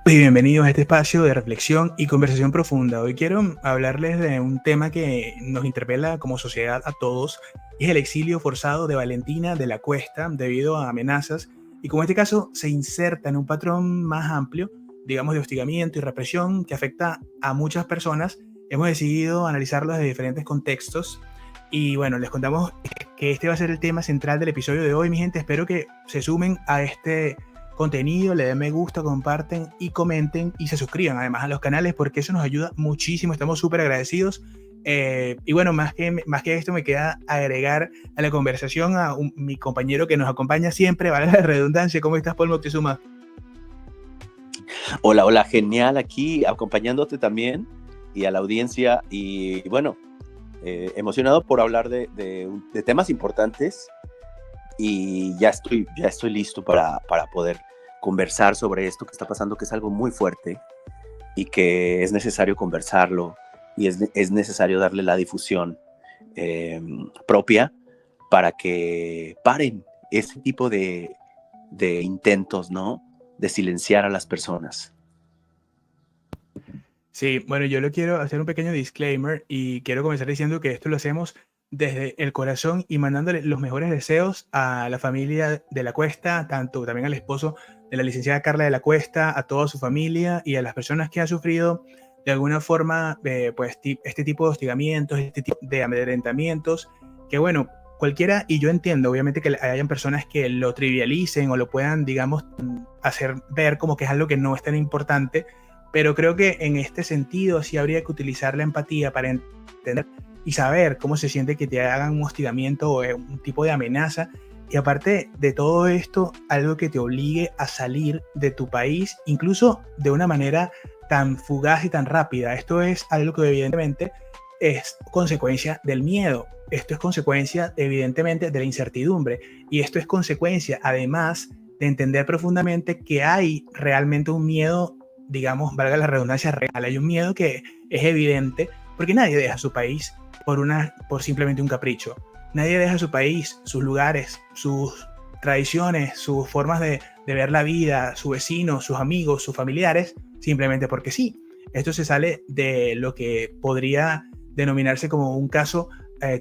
Y bienvenidos a este espacio de reflexión y conversación profunda. Hoy quiero hablarles de un tema que nos interpela como sociedad a todos, y es el exilio forzado de Valentina de la Cuesta debido a amenazas y como este caso se inserta en un patrón más amplio, digamos de hostigamiento y represión que afecta a muchas personas. Hemos decidido analizarlo desde diferentes contextos y bueno, les contamos que este va a ser el tema central del episodio de hoy, mi gente. Espero que se sumen a este contenido, le den me gusta, comparten y comenten y se suscriban además a los canales porque eso nos ayuda muchísimo, estamos súper agradecidos. Y bueno, más que esto me queda agregar a la conversación a mi compañero que nos acompaña siempre, vale la redundancia. ¿Cómo estás, Paul Moctezuma? Hola, hola, genial aquí acompañándote también y a la audiencia y bueno, emocionado por hablar de temas importantes y ya estoy listo para poder conversar sobre esto que está pasando, que es algo muy fuerte y que es necesario conversarlo y es necesario darle la difusión propia para que paren ese tipo de intentos, ¿no? De silenciar a las personas. Sí, bueno, yo le quiero hacer un pequeño disclaimer y quiero comenzar diciendo que esto lo hacemos desde el corazón y mandándole los mejores deseos a la familia de la Cuesta, tanto también al esposo de la licenciada Carla de la Cuesta, a toda su familia y a las personas que han sufrido de alguna forma pues, este tipo de hostigamientos, este tipo de amedrentamientos, que bueno, cualquiera, y yo entiendo obviamente que hayan personas que lo trivialicen o lo puedan, digamos, hacer ver como que es algo que no es tan importante, pero creo que en este sentido sí habría que utilizar la empatía para entender y saber cómo se siente que te hagan un hostigamiento o un tipo de amenaza. Y aparte de todo esto, algo que te obligue a salir de tu país, incluso de una manera tan fugaz y tan rápida. Esto es algo que evidentemente es consecuencia del miedo. Esto es consecuencia evidentemente de la incertidumbre. Y esto es consecuencia además de entender profundamente que hay realmente un miedo, digamos, valga la redundancia, real. Hay un miedo que es evidente porque nadie deja su país por simplemente un capricho. Nadie deja su país, sus lugares, sus tradiciones, sus formas de ver la vida, su vecino, sus amigos, sus familiares, simplemente porque sí. Esto se sale de lo que podría denominarse como un caso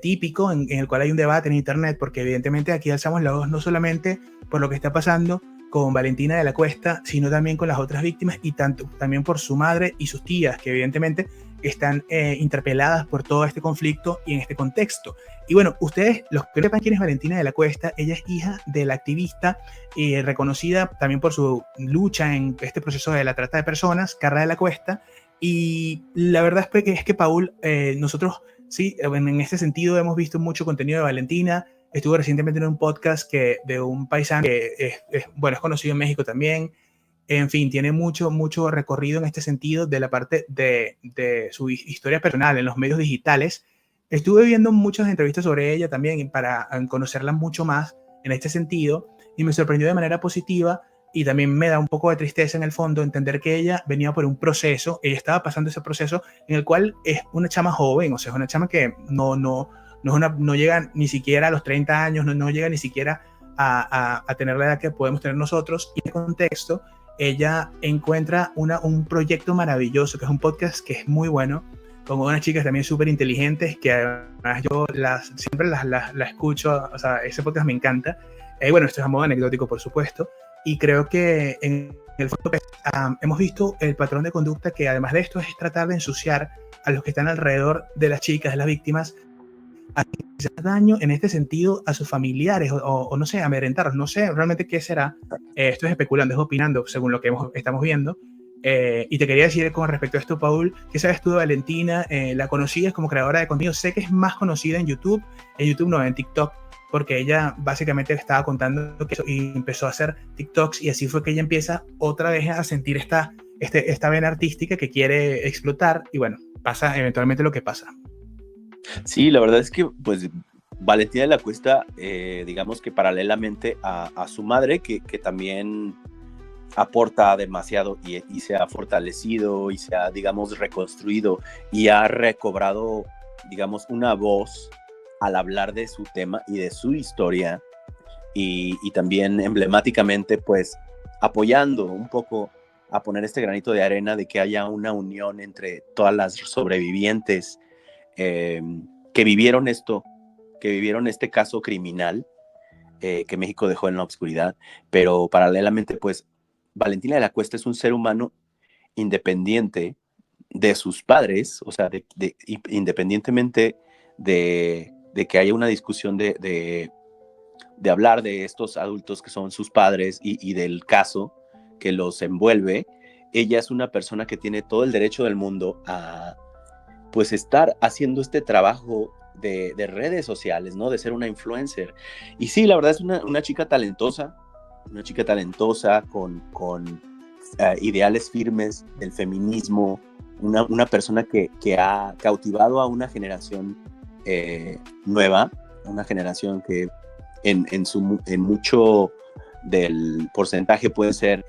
típico en el cual hay un debate en internet, porque evidentemente aquí alzamos la voz no solamente por lo que está pasando con Valentina de la Cuesta, sino también con las otras víctimas y también por su madre y sus tías, que evidentemente están interpeladas por todo este conflicto y en este contexto. Y bueno, ustedes, los que no sepan quién es Valentina de la Cuesta, ella es hija de la activista reconocida también por su lucha en este proceso de la trata de personas, Carla de la Cuesta. Y la verdad es que Paul, nosotros sí, en este sentido hemos visto mucho contenido de Valentina. Estuve recientemente en un podcast de un paisano que bueno, es conocido en México también. En fin, tiene mucho recorrido en este sentido de la parte de su historia personal en los medios digitales. Estuve viendo muchas entrevistas sobre ella también para conocerla mucho más en este sentido y me sorprendió de manera positiva, y también me da un poco de tristeza en el fondo entender que ella venía por un proceso, ella estaba pasando ese proceso en el cual es una chama joven, o sea, es una chama que no llega ni siquiera a los 30 años, no llega ni siquiera a tener la edad que podemos tener nosotros. Y en este contexto, ella encuentra un proyecto maravilloso, que es un podcast que es muy bueno, con unas chicas también súper inteligentes, que además yo siempre la escucho, o sea, ese podcast me encanta. Bueno, esto es a modo anecdótico, por supuesto, y creo que en el fondo hemos visto el patrón de conducta que además de esto es tratar de ensuciar a los que están alrededor de las chicas, de las víctimas, hacer daño en este sentido a sus familiares o no sé, amedrentarlos. No sé realmente qué será. Esto es especulando, es opinando según lo que estamos viendo. Y te quería decir con respecto a esto, Paul, ¿qué sabes tú de Valentina? ¿La conocías como creadora de contenido? Sé que es más conocida en YouTube no, en TikTok, porque ella básicamente estaba contando que y empezó a hacer TikToks, y así fue que ella empieza otra vez a sentir esta vena artística que quiere explotar, y bueno, pasa eventualmente lo que pasa. Sí, la verdad es que, pues, Valentina de la Cuesta, digamos que paralelamente a su madre, que también aporta demasiado y se ha fortalecido y se ha, digamos, reconstruido y ha recobrado, digamos, una voz al hablar de su tema y de su historia y también emblemáticamente, pues, apoyando un poco a poner este granito de arena de que haya una unión entre todas las sobrevivientes eh, que vivieron esto, que vivieron este caso criminal que México dejó en la oscuridad, pero paralelamente, pues, Valentina de la Cuesta es un ser humano independiente de sus padres, o sea, independientemente de que haya una discusión de hablar de estos adultos que son sus padres y del caso que los envuelve, ella es una persona que tiene todo el derecho del mundo a pues estar haciendo este trabajo de redes sociales, ¿no? De ser una influencer. Y sí, la verdad es una chica talentosa con ideales firmes del feminismo, una persona que ha cautivado a una generación nueva, una generación que en mucho del porcentaje puede ser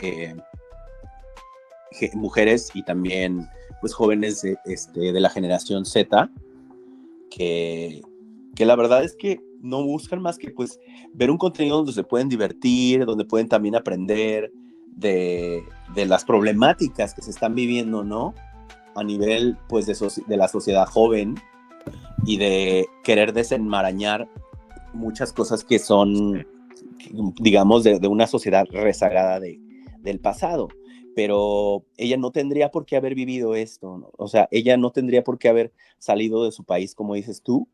mujeres y también pues jóvenes de la generación Z que, que la verdad es que no buscan más que pues ver un contenido donde se pueden divertir, donde pueden también aprender de las problemáticas que se están viviendo, ¿no? A nivel pues de la sociedad joven y de querer desenmarañar muchas cosas que son, digamos, de una sociedad rezagada del pasado. Pero ella no tendría por qué haber vivido esto, ¿no? O sea, ella no tendría por qué haber salido de su país, como dices tú,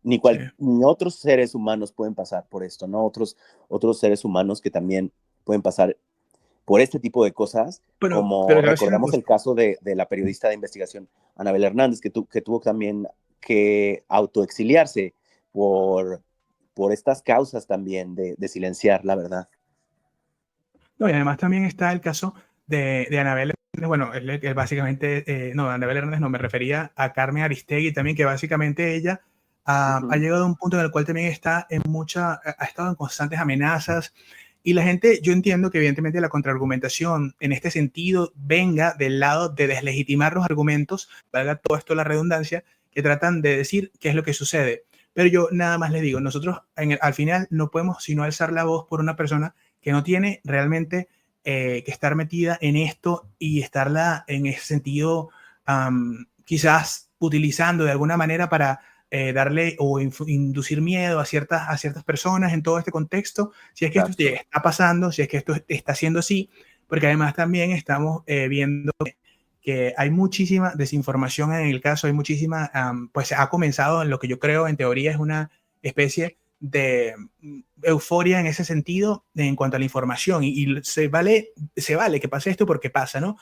Sí. ni otros seres humanos pueden pasar por esto, ¿no? Otros seres humanos que también pueden pasar por este tipo de cosas, Pero como te voy a decir una recordamos cosa. el caso de la periodista de investigación Anabel Hernández, que tuvo también que autoexiliarse por, por estas causas también de silenciar la verdad. No, y además también está el caso de Anabel Hernández. Bueno, él básicamente, no, Anabel Hernández no, me refería a Carmen Aristegui también, que básicamente ella ha llegado a un punto en el cual también está ha estado en constantes amenazas. Y la gente, yo entiendo que evidentemente la contraargumentación en este sentido venga del lado de deslegitimar los argumentos, valga todo esto la redundancia, que tratan de decir qué es lo que sucede. Pero yo nada más les digo, nosotros al final no podemos sino alzar la voz por una persona que no tiene realmente que estar metida en esto y estarla en ese sentido quizás utilizando de alguna manera para darle o inducir miedo a ciertas personas en todo este contexto, si es que esto Exacto. está pasando, si es que esto está siendo así, porque además también estamos viendo que hay muchísima desinformación en el caso, hay muchísima, pues ha comenzado en lo que yo creo en teoría es una especie de euforia en ese sentido en cuanto a la información y se vale que pase esto porque pasa, ¿no?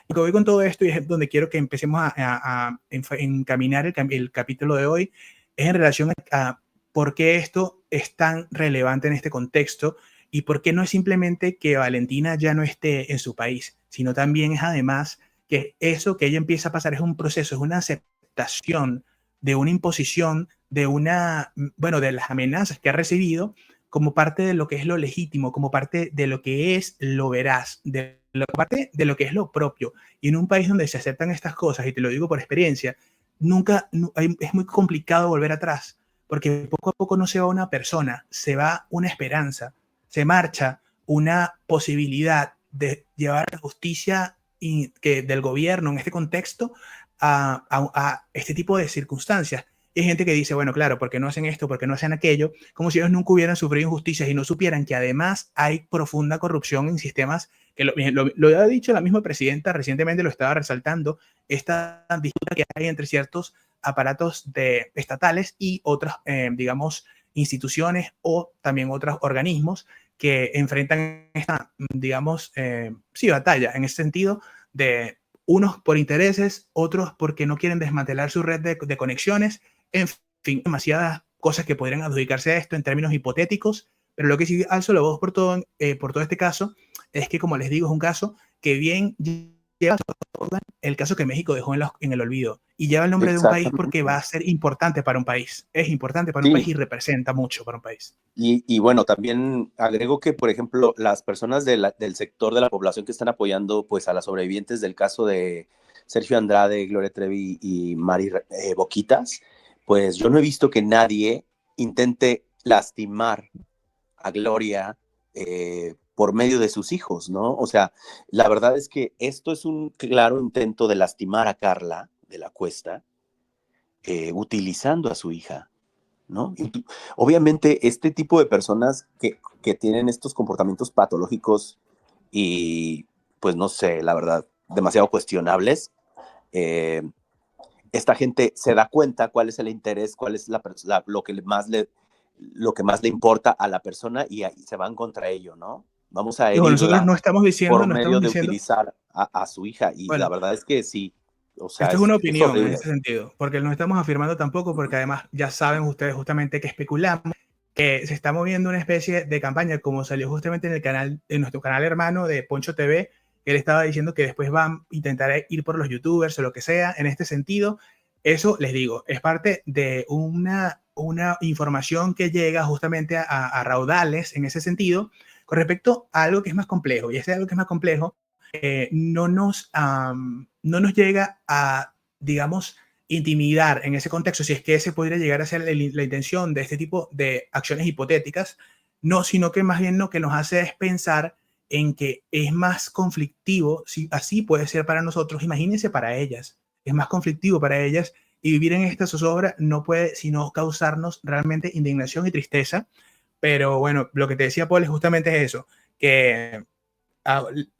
Lo que voy con todo esto y es donde quiero que empecemos a encaminar el capítulo de hoy es en relación a por qué esto es tan relevante en este contexto y por qué no es simplemente que Valentina ya no esté en su país, sino también es además que eso que ella empieza a pasar es un proceso, es una aceptación de una imposición, de bueno, de las amenazas que ha recibido como parte de lo que es lo legítimo, como parte de lo que es lo veraz, de parte de lo que es lo propio. Y en un país donde se aceptan estas cosas, y te lo digo por experiencia, es muy complicado volver atrás, porque poco a poco no se va una persona, se va una esperanza, se marcha una posibilidad de llevar la justicia del gobierno en este contexto a este tipo de circunstancias. Y hay gente que dice, bueno, claro, ¿por qué no hacen esto? ¿Por qué no hacen aquello? Como si ellos nunca hubieran sufrido injusticias y no supieran que además hay profunda corrupción en sistemas que lo ha dicho la misma presidenta, recientemente lo estaba resaltando, esta disputa que hay entre ciertos aparatos estatales y otras, digamos, instituciones o también otros organismos que enfrentan esta, digamos, sí, batalla en ese sentido de unos por intereses, otros porque no quieren desmantelar su red de conexiones, en fin, demasiadas cosas que podrían adjudicarse a esto en términos hipotéticos, pero lo que sí alzo la voz por todo este caso es que, como les digo, es un caso que bien lleva el caso que México dejó en el olvido y lleva el nombre de un país porque Exactamente. va a ser importante para un país. Es importante para un país Sí, y representa mucho para un país. y bueno, también agrego que, por ejemplo, las personas del sector de la población que están apoyando pues, a las sobrevivientes del caso de Sergio Andrade, Gloria Trevi y Mari Boquitas, pues yo no he visto que nadie intente lastimar a Gloria por medio de sus hijos, ¿no? O sea, la verdad es que esto es un claro intento de lastimar a Carla de la Cuesta, utilizando a su hija, ¿no? Obviamente, este tipo de personas que tienen estos comportamientos patológicos y, pues no sé, la verdad, demasiado cuestionables, eh, esta gente se da cuenta cuál es el interés, cuál es lo que más le importa a la persona y se van contra ello, ¿no? Vamos a Digo, nosotros herirla no estamos diciendo, por no estamos medio de diciendo, utilizar a su hija. Y la bueno, verdad es que sí, o sea, esto es una es opinión en horrible. ese sentido, porque no estamos afirmando tampoco, porque además ya saben ustedes justamente que especulamos que se está moviendo una especie de campaña, como salió justamente en el canal, en nuestro canal hermano de Poncho TV, que él estaba diciendo que después van a intentar ir por los youtubers o lo que sea. En este sentido, eso les digo, es parte de una información que llega justamente a raudales en ese sentido, con respecto a algo que es más complejo. Y ese algo que es más complejo no nos llega a, digamos, intimidar en ese contexto, si es que ese podría llegar a ser la intención de este tipo de acciones hipotéticas, no, sino que más bien lo que nos hace es pensar en que es más conflictivo, si así puede ser para nosotros, imagínense para ellas, es más conflictivo para ellas, y vivir en esta zozobra no puede sino causarnos realmente indignación y tristeza. Pero bueno, lo que te decía Paul es justamente eso, que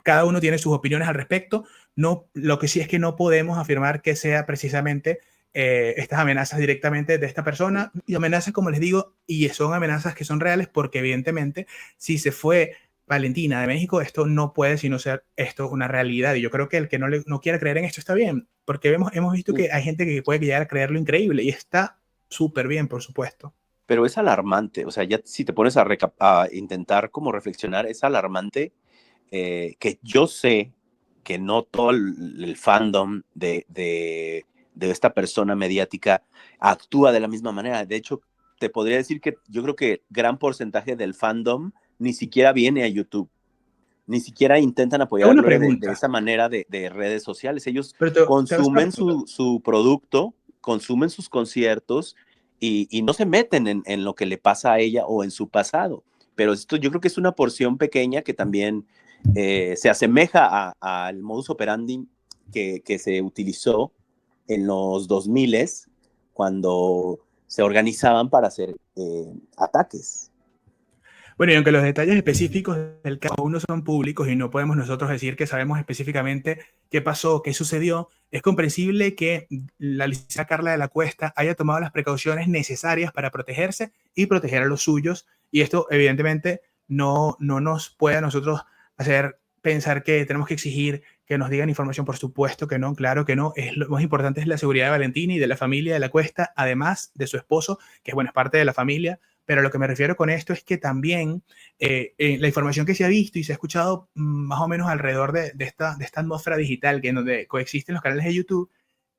cada uno tiene sus opiniones al respecto. No, lo que sí es que no podemos afirmar que sea precisamente estas amenazas directamente de esta persona, y amenazas, como les digo, y son amenazas que son reales, porque evidentemente si se fue Valentina de México, esto no puede sino ser esto una realidad. Y yo creo que el que no quiera creer en esto está bien, porque hemos visto que hay gente que puede llegar a creer lo increíble y está súper bien, por supuesto. Pero es alarmante, o sea, ya si te pones a intentar como reflexionar, es alarmante que yo sé que no todo el fandom de esta persona mediática actúa de la misma manera. De hecho, te podría decir que yo creo que gran porcentaje del fandom ni siquiera viene a YouTube, ni siquiera intentan Es apoyar a una Gloria de pregunta, esa manera de redes sociales. Ellos pero te hago una consumen pregunta. su producto, consumen sus conciertos y no se meten en lo que le pasa a ella o en su pasado. Pero esto yo creo que es una porción pequeña que también se asemeja al modus operandi que se utilizó en los 2000 cuando se organizaban para hacer ataques. Bueno, y aunque los detalles específicos del caso aún no son públicos y no podemos nosotros decir que sabemos específicamente qué pasó, qué sucedió, es comprensible que la licenciada Carla de la Cuesta haya tomado las precauciones necesarias para protegerse y proteger a los suyos. Y esto, evidentemente, no nos puede a nosotros hacer pensar que tenemos que exigir que nos digan información. Por supuesto que no, claro que no. Lo más importante es la seguridad de Valentina y de la familia de la Cuesta, además de su esposo, que bueno, es parte de la familia. Pero a lo que me refiero con esto es que también la información que se ha visto y se ha escuchado más o menos alrededor de esta atmósfera digital que en donde coexisten los canales de YouTube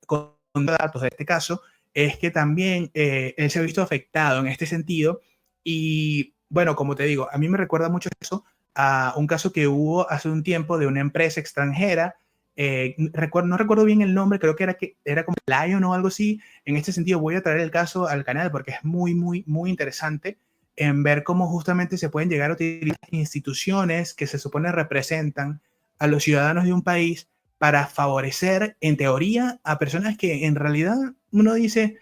con datos de este caso, es que también él se ha visto afectado en este sentido. Y bueno, como te digo, a mí me recuerda mucho eso a un caso que hubo hace un tiempo de una empresa extranjera. No recuerdo bien el nombre, creo que era como Lion o algo así. En este sentido, voy a traer el caso al canal porque es muy interesante en ver cómo justamente se pueden llegar a utilizar instituciones que se supone representan a los ciudadanos de un país para favorecer, en teoría, a personas que en realidad uno dice,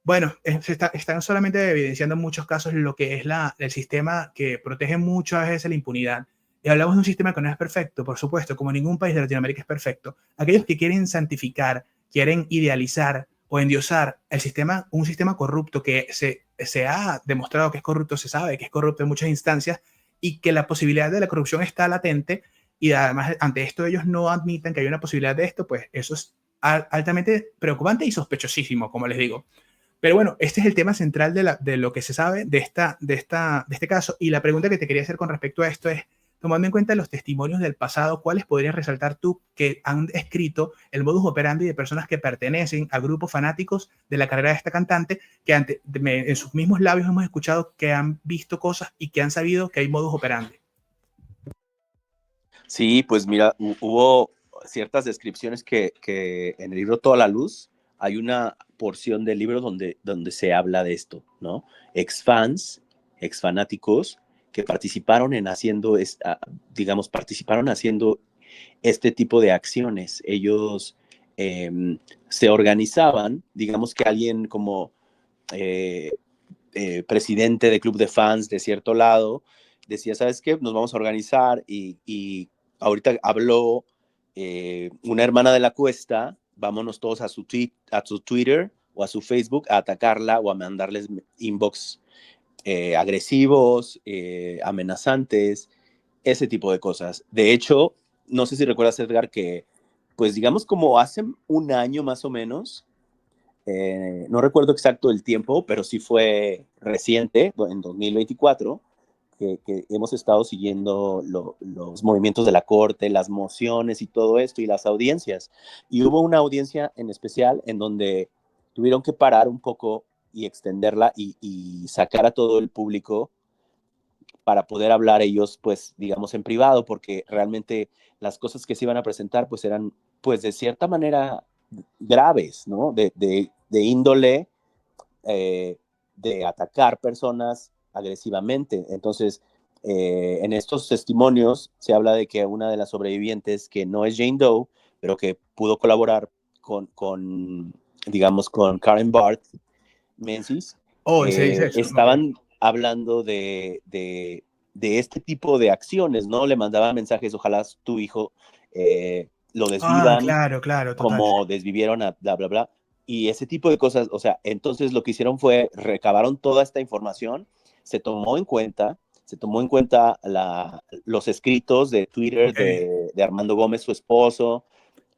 bueno, están solamente evidenciando en muchos casos lo que es el sistema que protege muchas veces la impunidad. Y hablamos de un sistema que no es perfecto, por supuesto, como ningún país de Latinoamérica es perfecto. Aquellos que quieren santificar, quieren idealizar o endiosar el sistema, un sistema corrupto que se ha demostrado que es corrupto, se sabe que es corrupto en muchas instancias y que la posibilidad de la corrupción está latente, y además ante esto ellos no admiten que hay una posibilidad de esto, pues eso es altamente preocupante y sospechosísimo, como les digo. Pero bueno, este es el tema central de lo que se sabe de este caso. Y la pregunta que te quería hacer con respecto a esto es, tomando en cuenta los testimonios del pasado, ¿cuáles podrías resaltar tú que han escrito el modus operandi de personas que pertenecen a grupos fanáticos de la carrera de esta cantante, que en sus mismos labios hemos escuchado que han visto cosas y que han sabido que hay modus operandi? Sí, pues mira, hubo ciertas descripciones que en el libro Toda la Luz hay una porción del libro donde se habla de esto, ¿no? Ex fans, ex fanáticos que participaron en haciendo, digamos, participaron haciendo este tipo de acciones. Ellos se organizaban, digamos que alguien como presidente de club de fans de cierto lado decía, ¿sabes qué? Nos vamos a organizar y ahorita habló una hermana de la Cuesta, vámonos todos a su Twitter o a su Facebook a atacarla o a mandarles inbox agresivos, amenazantes, ese tipo de cosas. De hecho, no sé si recuerdas, Edgar, que pues digamos como hace un año más o menos, no recuerdo exacto el tiempo, pero sí fue reciente, en 2024, que hemos estado siguiendo los movimientos de la corte, las mociones y todo esto, y las audiencias. Y hubo una audiencia en especial en donde tuvieron que parar un poco y extenderla y sacar a todo el público para poder hablar ellos, pues, digamos, en privado, porque realmente las cosas que se iban a presentar, pues, eran, pues, de cierta manera graves, ¿no? De índole, de atacar personas agresivamente. Entonces, en estos testimonios se habla de que una de las sobrevivientes, que no es Jane Doe, pero que pudo colaborar digamos, con Karen Barth Menzies, Oh, se dice eso. Ok. estaban hablando de este tipo de acciones, ¿no? Le mandaban mensajes, ojalá tu hijo lo Ah, desvivan, claro, claro, total. como desvivieron a bla, bla, bla. Y ese tipo de cosas, o sea, entonces lo que hicieron fue recabaron toda esta información, se tomó en cuenta, los escritos de Twitter Ok, de Armando Gómez, su esposo,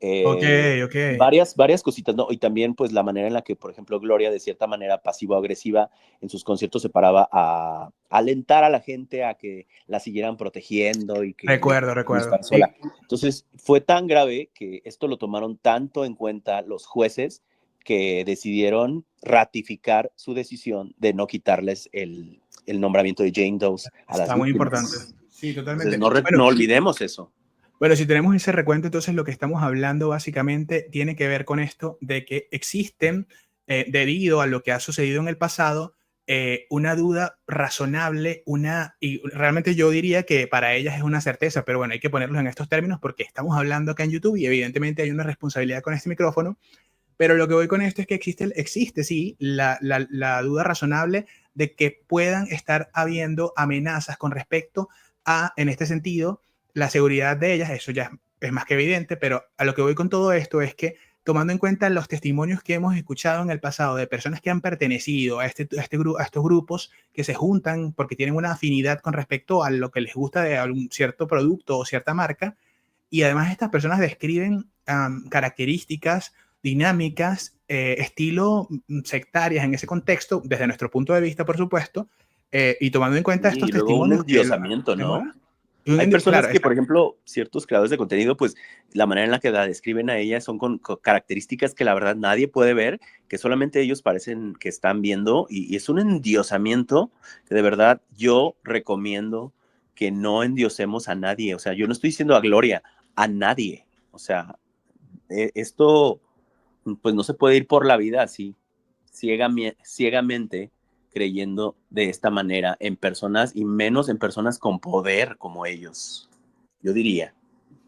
ok, eh, ok. varias cositas, ¿no? Y también, pues, la manera en la que, por ejemplo, Gloria, de cierta manera pasivo-agresiva, en sus conciertos se paraba a alentar a la gente a que la siguieran protegiendo y que Recuerdo, no recuerdo. estar Y sola. Entonces, fue tan grave que esto lo tomaron tanto en cuenta los jueces que decidieron ratificar su decisión de no quitarles el nombramiento de Jane Doe a las está muy importante. víctimas. Sí, Entonces, totalmente. no Bueno, olvidemos eso. bueno, si tenemos ese recuento, entonces lo que estamos hablando básicamente tiene que ver con esto de que existen, debido a lo que ha sucedido en el pasado, una duda razonable, y realmente yo diría que para ellas es una certeza, pero bueno, hay que ponerlos en estos términos porque estamos hablando acá en YouTube y evidentemente hay una responsabilidad con este micrófono. Pero lo que voy con esto es que existe sí, la duda razonable de que puedan estar habiendo amenazas con respecto a, en este sentido, la seguridad de ellas. Eso ya es más que evidente, pero a lo que voy con todo esto es que, tomando en cuenta los testimonios que hemos escuchado en el pasado de personas que han pertenecido a estos grupos que se juntan porque tienen una afinidad con respecto a lo que les gusta de algún cierto producto o cierta marca, y además estas personas describen características, dinámicas, estilo sectarias en ese contexto, desde nuestro punto de vista, por supuesto, y tomando en cuenta estos Y luego un testimonios que endiosamiento, ¿no? demora. Hay personas Claro, que, por exacto. ejemplo, ciertos creadores de contenido, pues la manera en la que la describen a ella son con características que la verdad nadie puede ver, que solamente ellos parecen que están viendo, y es un endiosamiento que de verdad yo recomiendo que no endiosemos a nadie. O sea, yo no estoy diciendo a Gloria, a nadie. O sea, esto pues no se puede ir por la vida así, ciegamente, creyendo de esta manera en personas, y menos en personas con poder como ellos, yo diría.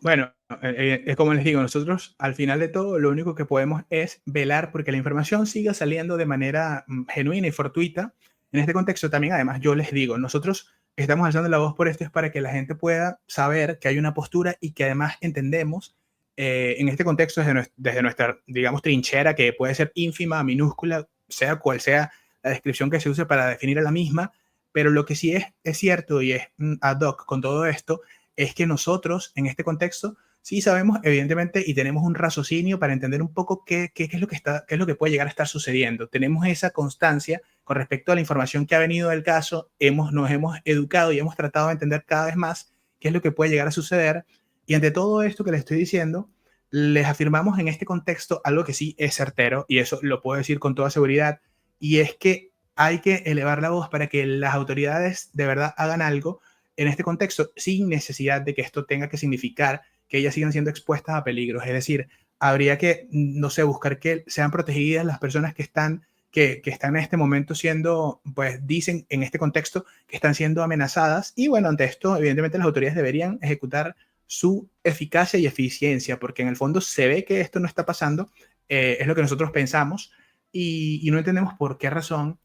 Bueno, es como les digo, nosotros al final de todo lo único que podemos es velar porque la información siga saliendo de manera genuina y fortuita. En este contexto también, además, yo les digo, nosotros estamos alzando la voz por esto es para que la gente pueda saber que hay una postura y que además entendemos en este contexto desde nuestra, digamos, trinchera, que puede ser ínfima, minúscula, sea cual sea la descripción que se use para definir a la misma, pero lo que sí es cierto y es ad hoc con todo esto es que nosotros en este contexto sí sabemos, evidentemente, y tenemos un raciocinio para entender un poco qué es lo que está, qué es lo que puede llegar a estar sucediendo. Tenemos esa constancia con respecto a la información que ha venido del caso, nos hemos educado y hemos tratado de entender cada vez más qué es lo que puede llegar a suceder. Y ante todo esto que les estoy diciendo, les afirmamos en este contexto algo que sí es certero, y eso lo puedo decir con toda seguridad, y es que hay que elevar la voz para que las autoridades de verdad hagan algo en este contexto, sin necesidad de que esto tenga que significar que ellas sigan siendo expuestas a peligros. Es decir, habría que, no sé, buscar que sean protegidas las personas que están que están en este momento siendo, pues dicen en este contexto que están siendo amenazadas. Y bueno, ante esto, evidentemente las autoridades deberían ejecutar su eficacia y eficiencia, porque en el fondo se ve que esto no está pasando, es lo que nosotros pensamos, y no entendemos por qué razón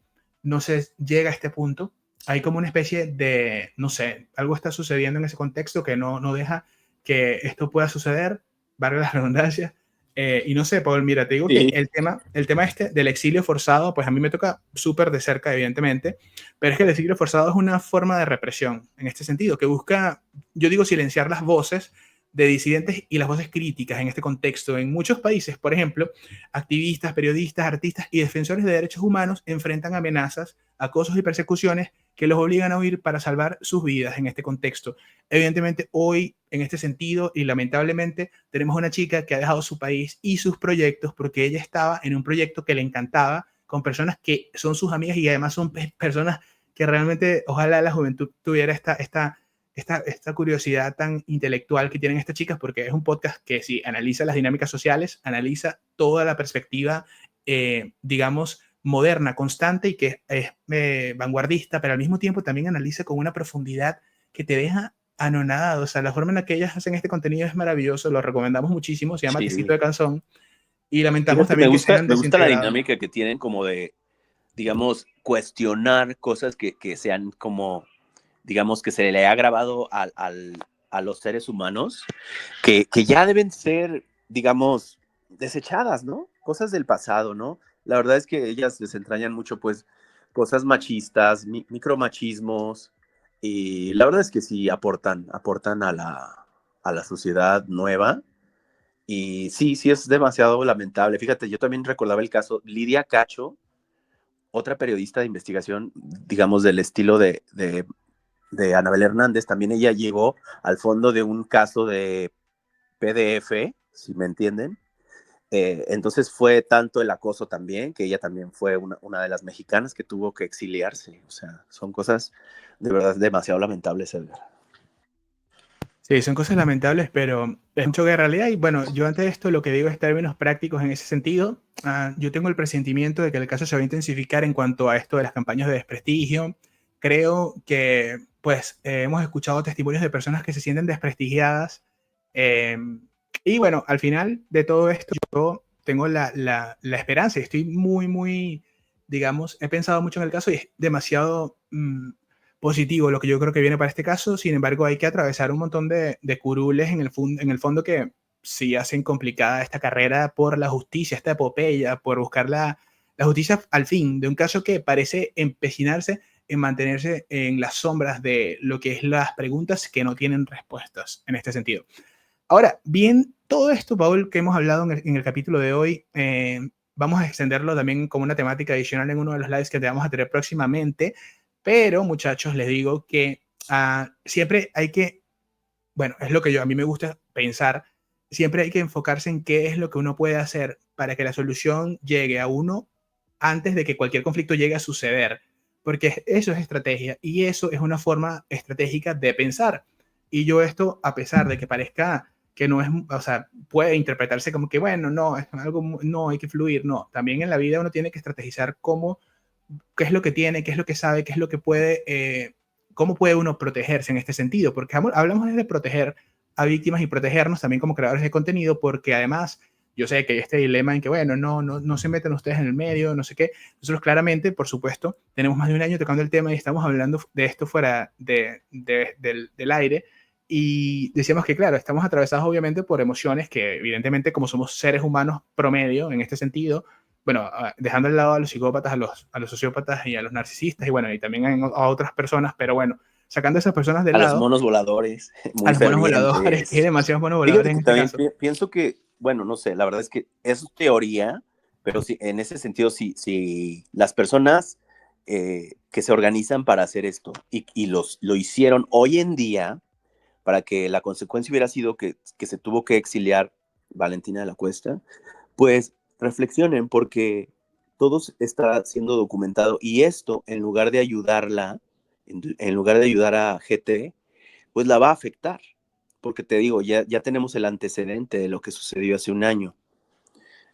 no se llega a este punto. Hay como una especie de, no sé, algo está sucediendo en ese contexto que no deja que esto pueda suceder, valga la redundancia. Y no sé, Paul, mira, te digo que Sí, el tema este del exilio forzado, pues a mí me toca súper de cerca, evidentemente, pero es que el exilio forzado es una forma de represión, en este sentido, que busca, yo digo, silenciar las voces de disidentes y las voces críticas en este contexto. En muchos países, por ejemplo, activistas, periodistas, artistas y defensores de derechos humanos enfrentan amenazas, acosos y persecuciones que los obligan a huir para salvar sus vidas en este contexto. Evidentemente, hoy, en este sentido, y lamentablemente, tenemos una chica que ha dejado su país y sus proyectos porque ella estaba en un proyecto que le encantaba, con personas que son sus amigas y además son personas que realmente, ojalá la juventud tuviera esta curiosidad tan intelectual que tienen estas chicas, porque es un podcast que sí analiza las dinámicas sociales, analiza toda la perspectiva, digamos, moderna, constante y que es vanguardista, pero al mismo tiempo también analiza con una profundidad que te deja anonadado. O sea, la forma en la que ellas hacen este contenido es maravilloso, lo recomendamos muchísimo, se llama Tecito sí. de Canción y lamentamos Fíjate, también que sean me gusta la desintegrados. dinámica que tienen como de, digamos, cuestionar cosas que sean como, digamos, que se le ha grabado a los seres humanos, que ya deben ser, digamos, desechadas, ¿no? Cosas del pasado, ¿no? La verdad es que ellas desentrañan mucho, pues, cosas machistas, micromachismos, y la verdad es que sí aportan a la sociedad nueva. Y sí, sí es demasiado lamentable. Fíjate, yo también recordaba el caso Lidia Cacho, otra periodista de investigación, digamos, del estilo de Anabel Hernández. También ella llegó al fondo de un caso de PDF, si me entienden. Entonces fue tanto el acoso también, que ella también fue una de las mexicanas que tuvo que exiliarse. O sea, son cosas de verdad demasiado lamentables, Edgar. Sí, son cosas lamentables, pero es mucho que realidad. Y bueno, yo ante esto lo que digo es términos prácticos en ese sentido. Yo tengo el presentimiento de que el caso se va a intensificar en cuanto a esto de las campañas de desprestigio. Creo que, pues, hemos escuchado testimonios de personas que se sienten desprestigiadas. eh, y bueno, al final de todo esto, yo tengo la esperanza y estoy muy, digamos, he pensado mucho en el caso y es demasiado positivo lo que yo creo que viene para este caso. Sin embargo, hay que atravesar un montón de curules en el fondo que sí hacen complicada esta carrera por la justicia, esta epopeya, por buscar la justicia al fin de un caso que parece empecinarse en mantenerse en las sombras de lo que es las preguntas que no tienen respuestas en este sentido. Ahora, bien, todo esto, Paul, que hemos hablado en el capítulo de hoy, vamos a extenderlo también como una temática adicional en uno de los lives que te vamos a tener próximamente. Pero, muchachos, les digo que siempre hay que, bueno, es lo que a mí me gusta pensar, siempre hay que enfocarse en qué es lo que uno puede hacer para que la solución llegue a uno antes de que cualquier conflicto llegue a suceder, porque eso es estrategia y eso es una forma estratégica de pensar. Y yo esto, a pesar de que parezca que no es, o sea, puede interpretarse como que, bueno, no, es algo, no, hay que fluir, no, también en la vida uno tiene que estrategizar cómo, qué es lo que tiene, qué es lo que sabe, qué es lo que puede, cómo puede uno protegerse en este sentido, porque hablamos de proteger a víctimas y protegernos también como creadores de contenido, porque además yo sé que hay este dilema en que, bueno, no se metan ustedes en el medio, no sé qué. Nosotros claramente, por supuesto, tenemos más de un año tocando el tema y estamos hablando de esto fuera del aire. Y decíamos que, claro, estamos atravesados obviamente por emociones que evidentemente como somos seres humanos promedio en este sentido, bueno, dejando al lado a los psicópatas, a los sociópatas y a los narcisistas y bueno, y también a otras personas, pero bueno, sacando a esas personas del A los lado, monos voladores, a muy los monos voladores, que hay fervientes. demasiados monos Fíjate voladores en que este también caso. pienso que, bueno, no sé, la verdad es que es teoría, pero sí, en ese sentido, sí las personas que se organizan para hacer esto y lo hicieron hoy en día para que la consecuencia hubiera sido que se tuvo que exiliar Valentina de la Cuesta, pues reflexionen porque todo está siendo documentado y esto, en lugar de ayudarla, en lugar de ayudar a GT, pues la va a afectar, porque te digo, ya tenemos el antecedente de lo que sucedió hace un año.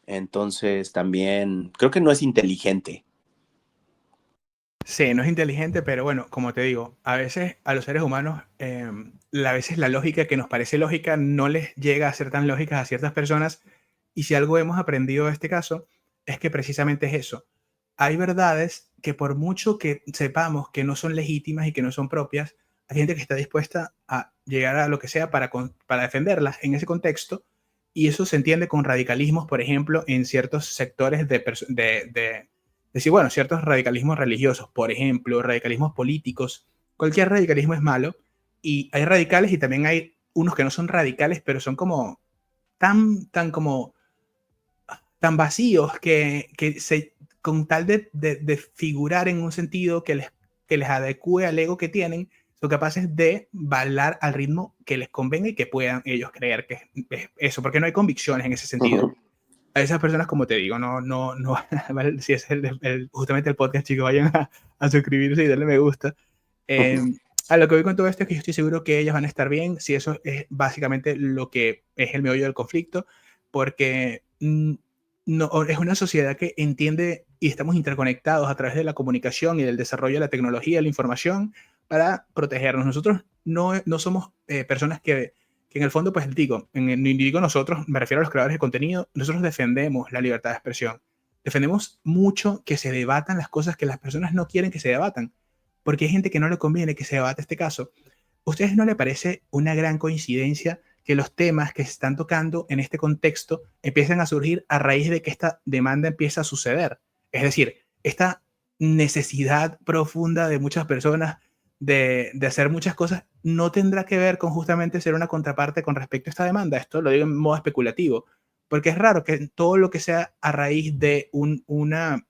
Entonces también creo que no es inteligente. Sí, no es inteligente, pero bueno, como te digo, a veces a los seres humanos, a veces la lógica que nos parece lógica no les llega a ser tan lógica a ciertas personas. Y si algo hemos aprendido de este caso, es que precisamente es eso. Hay verdades que por mucho que sepamos que no son legítimas y que no son propias, hay gente que está dispuesta a llegar a lo que sea para defenderlas en ese contexto. Y eso se entiende con radicalismos, por ejemplo, en ciertos sectores de decir, bueno, ciertos radicalismos religiosos, por ejemplo, radicalismos políticos. Cualquier radicalismo es malo. Y hay radicales y también hay unos que no son radicales, pero son como tan como tan vacíos que con tal de figurar en un sentido que les adecue al ego que tienen, son capaces de bailar al ritmo que les convenga y que puedan ellos creer que es eso, porque no hay convicciones en ese sentido. A esas personas, como te digo, no, vale, si es justamente el podcast, chicos, vayan a suscribirse y darle me gusta. Eh, a lo que voy con todo esto es que yo estoy seguro que ellas van a estar bien, si eso es básicamente lo que es el meollo del conflicto, porque no, es una sociedad que entiende y estamos interconectados a través de la comunicación y del desarrollo de la tecnología, la información, para protegernos. Nosotros no somos personas que en el fondo, pues digo, ni digo nosotros, me refiero a los creadores de contenido, nosotros defendemos la libertad de expresión. Defendemos mucho que se debatan las cosas que las personas no quieren que se debatan, porque hay gente que no le conviene que se debate este caso. ¿A ustedes no le parece una gran coincidencia que los temas que se están tocando en este contexto empiecen a surgir a raíz de que esta demanda empieza a suceder? Es decir, esta necesidad profunda de muchas personas de hacer muchas cosas no tendrá que ver con justamente ser una contraparte con respecto a esta demanda. Esto lo digo en modo especulativo, porque es raro que todo lo que sea a raíz de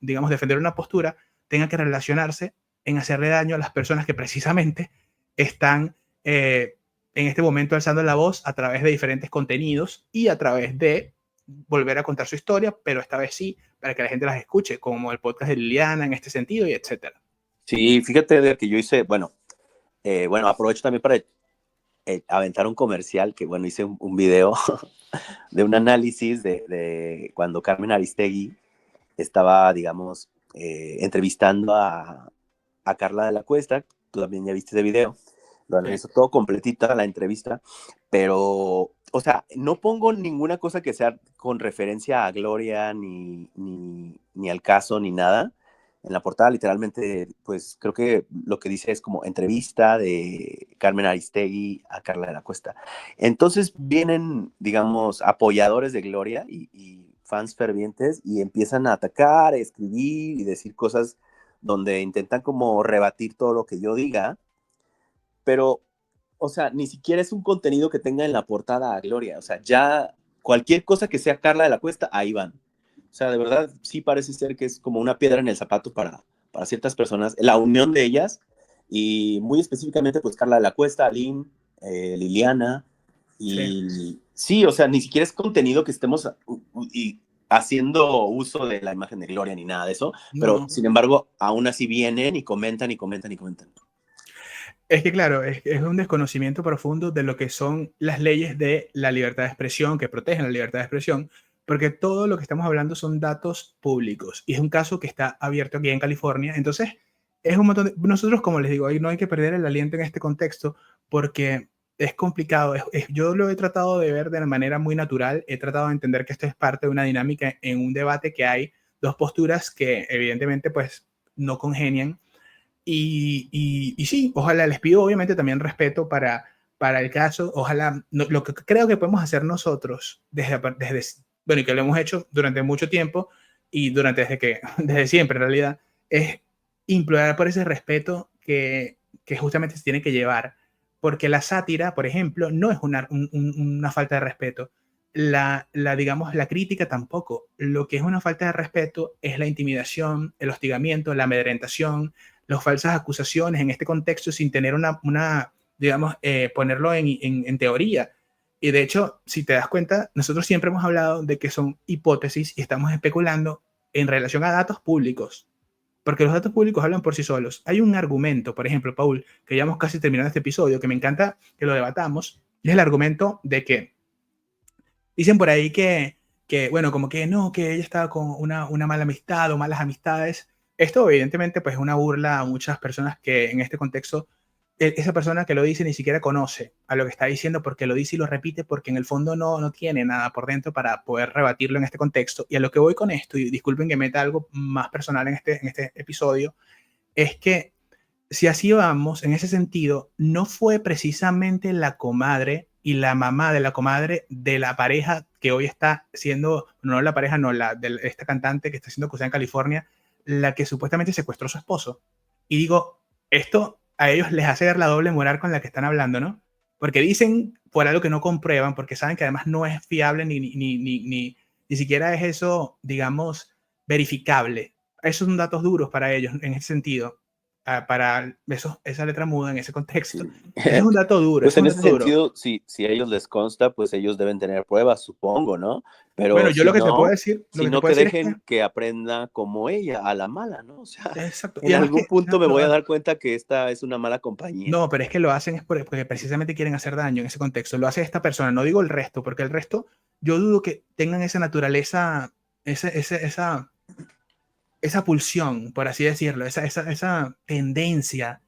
digamos, defender una postura tenga que relacionarse en hacerle daño a las personas que precisamente están en este momento alzando la voz a través de diferentes contenidos y a través de volver a contar su historia, pero esta vez sí, para que la gente las escuche, como el podcast de Liliana en este sentido y etcétera. Sí, fíjate de que yo hice, bueno, aprovecho también para aventar un comercial, que bueno, hice un video de un análisis de cuando Carmen Aristegui estaba, digamos, entrevistando a Carla de la Cuesta. Tú también ya viste ese video, lo Sí. analizo todo completita la entrevista, pero, o sea, no pongo ninguna cosa que sea con referencia a Gloria, ni al caso, ni nada. En la portada, literalmente, pues creo que lo que dice es como entrevista de Carmen Aristegui a Carla de la Cuesta. Entonces vienen, digamos, apoyadores de Gloria y fans fervientes y empiezan a atacar, a escribir y decir cosas donde intentan como rebatir todo lo que yo diga, pero, o sea, ni siquiera es un contenido que tenga en la portada a Gloria. O sea, ya cualquier cosa que sea Carla de la Cuesta, ahí van. O sea, de verdad, sí parece ser que es como una piedra en el zapato para ciertas personas, la unión de ellas, y muy específicamente, pues Carla de la Cuesta, Aline, Liliana, Sí. y sí, o sea, ni siquiera es contenido que estemos y haciendo uso de la imagen de Gloria ni nada de eso, pero No, sin embargo, aún así vienen y comentan y comentan y comentan. es que claro, es un desconocimiento profundo de lo que son las leyes de la libertad de expresión, que protegen la libertad de expresión, porque todo lo que estamos hablando son datos públicos y es un caso que está abierto aquí en California. Entonces, es un montón de... Nosotros, como les digo, ahí no hay que perder el aliento en este contexto porque es complicado. Yo lo he tratado de ver de una manera muy natural, he tratado de entender que esto es parte de una dinámica en un debate que hay dos posturas que evidentemente pues no congenian y sí, ojalá les pido obviamente también respeto para el caso. Ojalá, lo que creo que podemos hacer nosotros bueno, y que lo hemos hecho durante mucho tiempo y desde siempre en realidad, es implorar por ese respeto que justamente se tiene que llevar. Porque la sátira, por ejemplo, no es una falta de respeto. Digamos, la crítica tampoco. Lo que es una falta de respeto es la intimidación, el hostigamiento, la amedrentación, las falsas acusaciones en este contexto sin tener digamos, ponerlo en teoría. Y de hecho, si te das cuenta, nosotros siempre hemos hablado de que son hipótesis y estamos especulando en relación a datos públicos, porque los datos públicos hablan por sí solos. Hay un argumento, por ejemplo, Paul, que ya hemos casi terminado este episodio, que me encanta que lo debatamos, y es el argumento de que dicen por ahí que que, bueno, como que no, que ella estaba con una mala amistad o malas amistades. Esto evidentemente pues es una burla a muchas personas que en este contexto, esa persona que lo dice ni siquiera conoce a lo que está diciendo porque lo dice y lo repite porque en el fondo no tiene nada por dentro para poder rebatirlo en este contexto. Y a lo que voy con esto, y disculpen que meta algo más personal en este episodio, es que si así vamos, en ese sentido, no fue precisamente la comadre y la mamá de la comadre de la pareja que hoy está siendo, no la pareja, no, la de esta cantante que está siendo acusada en California, la que supuestamente secuestró a su esposo. Y digo, esto a ellos les hace ver la doble moral con la que están hablando, ¿no? Porque dicen por algo que no comprueban, porque saben que además no es fiable ni siquiera es eso, digamos, verificable. Esos son datos duros para ellos en ese sentido, para esa letra muda en ese contexto. Sí. Ese es un dato duro, Pues ese es en un ese dato duro. sentido, si a ellos les consta, pues ellos deben tener pruebas, supongo, ¿no? Bueno, Pero yo lo que te puedo decir, lo que te sino puedo que decir es que, dejen que aprenda como ella, a la mala, ¿no? O sea, exacto, y en además algún que punto me voy a dar cuenta que esta es una mala compañía. no, pero es que lo hacen es porque precisamente quieren hacer daño en ese contexto. Lo hace esta persona, no digo el resto, porque el resto, yo dudo que tengan esa naturaleza, esa pulsión, por así decirlo, esa tendencia,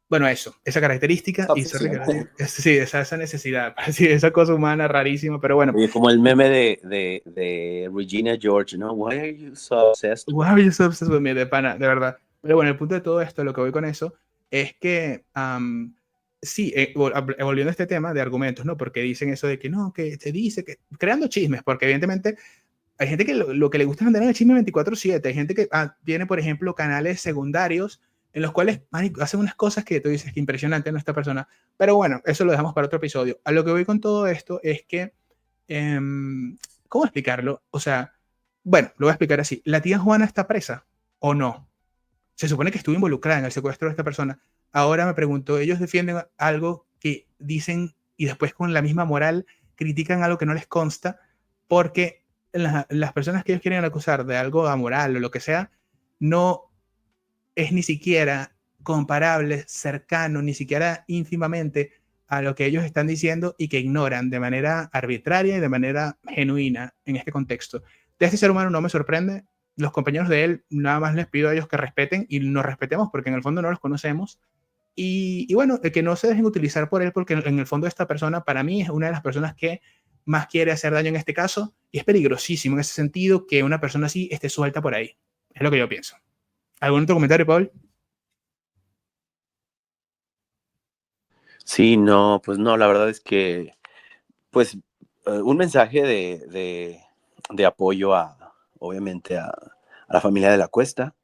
bueno, esa característica, Esa y sorry, afición. sí, esa necesidad, sí, esa cosa humana rarísima, pero bueno, Oye, como el meme de Regina George, ¿no? Why are you so obsessed with wow, you're so obsessed with me, de pana, de verdad. Pero bueno, el punto de todo esto, lo que voy con eso, es que, sí, volviendo a este tema de argumentos, ¿no? Porque dicen eso de que no, que se dice que, creando chismes, porque evidentemente hay gente que lo que le gusta es mantener el chisme 24/7. Hay gente que tiene, por ejemplo, canales secundarios en los cuales hacen unas cosas que tú dices que impresionante, ¿no? Esta persona. Pero bueno, eso lo dejamos para otro episodio. A lo que voy con todo esto es que, ¿cómo explicarlo? O sea, bueno, lo voy a explicar así. ¿La tía Juana está presa o no? Se supone que estuvo involucrada en el secuestro de esta persona. Ahora me pregunto, ellos defienden algo que dicen y después con la misma moral critican algo que no les consta porque las personas que ellos quieren acusar de algo amoral o lo que sea, no es ni siquiera comparable, cercano, ni siquiera ínfimamente a lo que ellos están diciendo y que ignoran de manera arbitraria y de manera genuina en este contexto. De este ser humano no me sorprende. Los compañeros de él, nada más les pido a ellos que respeten y nos respetemos porque en el fondo no los conocemos. Y bueno, que no se dejen utilizar por él porque en el fondo esta persona para mí es una de las personas que más quiere hacer daño en este caso y es peligrosísimo en ese sentido que una persona así esté suelta por ahí. Es lo que yo pienso. ¿Algún otro comentario, Paul? Sí, no, pues no, la verdad es que, pues, un mensaje de apoyo obviamente, a la familia de la Cuesta,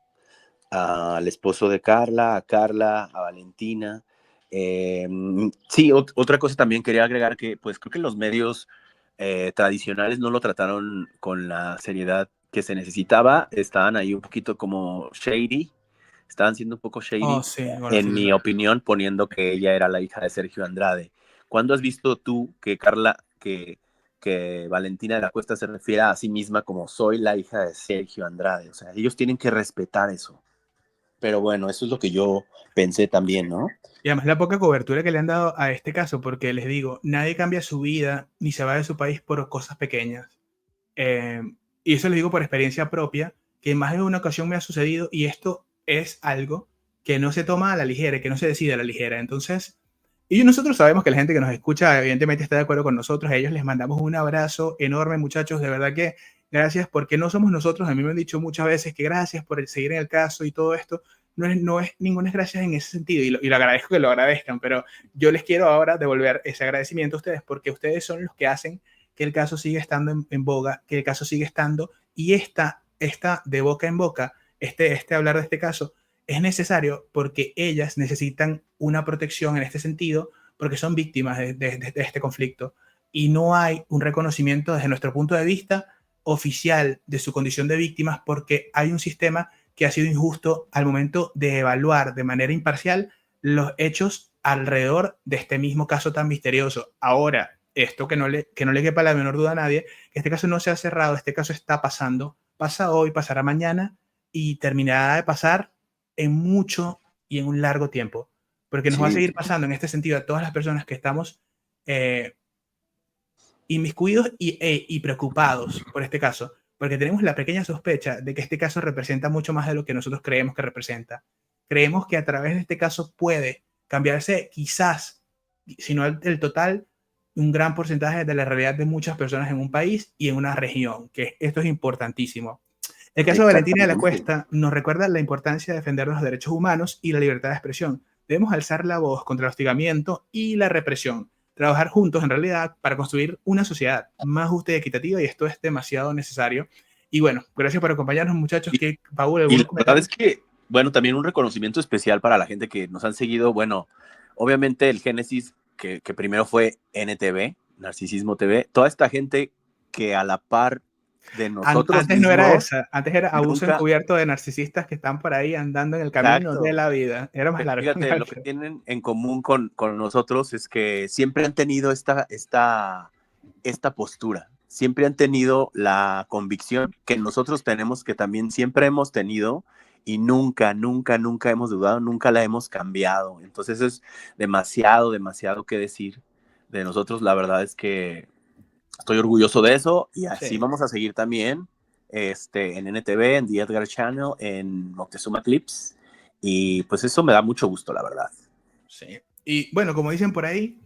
al esposo de Carla, a Valentina. Sí, otra cosa también quería agregar que, pues, creo que los medios tradicionales no lo trataron con la seriedad que se necesitaba, estaban ahí un poquito como shady, estaban siendo un poco Oh, shady, sí, bueno, sí, en sí. mi opinión, poniendo que ella era la hija de Sergio Andrade. ¿Cuándo has visto tú que que Valentina de la Cuesta se refiere a sí misma como soy la hija de Sergio Andrade? O sea, ellos tienen que respetar eso. Pero bueno, eso es lo que yo pensé también, ¿no? Y además la poca cobertura que le han dado a este caso, porque les digo, nadie cambia su vida ni se va de su país por cosas pequeñas. Eh, y eso les digo por experiencia propia, que en más de una ocasión me ha sucedido y esto es algo que no se toma a la ligera, que no se decide a la ligera. Entonces, y nosotros sabemos que la gente que nos escucha evidentemente está de acuerdo con nosotros, a ellos les mandamos un abrazo enorme, muchachos, de verdad que gracias porque no somos nosotros, a mí me han dicho muchas veces que gracias por seguir en el caso y todo esto, no es ninguna gracias en ese sentido y lo agradezco que lo agradezcan, pero yo les quiero ahora devolver ese agradecimiento a ustedes porque ustedes son los que hacen que el caso sigue estando en boga, que el caso sigue estando y esta de boca en boca, hablar de este caso es necesario porque ellas necesitan una protección en este sentido porque son víctimas de este conflicto y no hay un reconocimiento desde nuestro punto de vista oficial de su condición de víctimas porque hay un sistema que ha sido injusto al momento de evaluar de manera imparcial los hechos alrededor de este mismo caso tan misterioso. Ahora, esto que no le quepa la menor duda a nadie, que este caso no se ha cerrado, este caso está pasando, pasa hoy, pasará mañana y terminará de pasar en mucho y en un largo tiempo, porque nos va a Sí, seguir pasando en este sentido a todas las personas que estamos eh, inmiscuidos y preocupados por este caso, porque tenemos la pequeña sospecha de que este caso representa mucho más de lo que nosotros creemos que representa. Creemos que a través de este caso puede cambiarse quizás, si no el total, un gran porcentaje de la realidad de muchas personas en un país y en una región, que esto es importantísimo. El caso de Valentina de la Exactamente. Cuesta nos recuerda la importancia de defender los derechos humanos y la libertad de expresión. Debemos alzar la voz contra el hostigamiento y la represión. Trabajar juntos, en realidad, para construir una sociedad más justa y equitativa, y esto es demasiado necesario. Y bueno, gracias por acompañarnos, muchachos. Y, ¿Qué, Paul, y algún la verdad comentario? es que, bueno, también un reconocimiento especial para la gente que nos han seguido. Bueno, obviamente el Génesis, que primero fue NTV, Narcisismo TV, toda esta gente que a la par de nosotros Antes no era mismos, esa, antes era abuso nunca, encubierto de narcisistas que están por ahí andando en el camino de exacto. la vida. Era más largo. Fíjate, lo que tienen en común con nosotros es que siempre han tenido esta postura, siempre han tenido la convicción que nosotros tenemos, que también siempre hemos tenido, y nunca, nunca, nunca hemos dudado, nunca la hemos cambiado. Entonces es demasiado, demasiado que decir de nosotros. La verdad es que estoy orgulloso de eso, y así Sí, vamos a seguir también en NTV, en The Edgar Channel, en Moctezuma Clips, y pues eso me da mucho gusto, la verdad. sí. Y bueno, como dicen por ahí,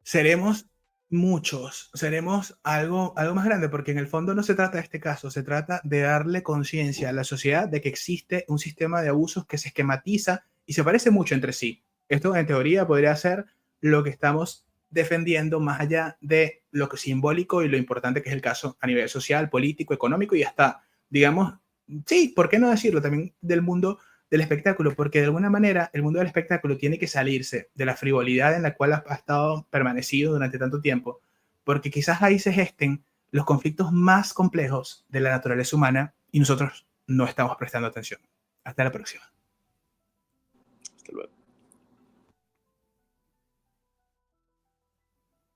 seremos muchos, seremos algo más grande, porque en el fondo no se trata de este caso, se trata de darle conciencia a la sociedad de que existe un sistema de abusos que se esquematiza y se parece mucho entre sí. Esto en teoría podría ser lo que estamos defendiendo más allá de lo que simbólico y lo importante que es el caso a nivel social, político, económico y hasta, digamos, sí, ¿por qué no decirlo? También del mundo del espectáculo, porque de alguna manera el mundo del espectáculo tiene que salirse de la frivolidad en la cual ha estado permanecido durante tanto tiempo, porque quizás ahí se gesten los conflictos más complejos de la naturaleza humana y nosotros no estamos prestando atención. Hasta la próxima. Hasta luego.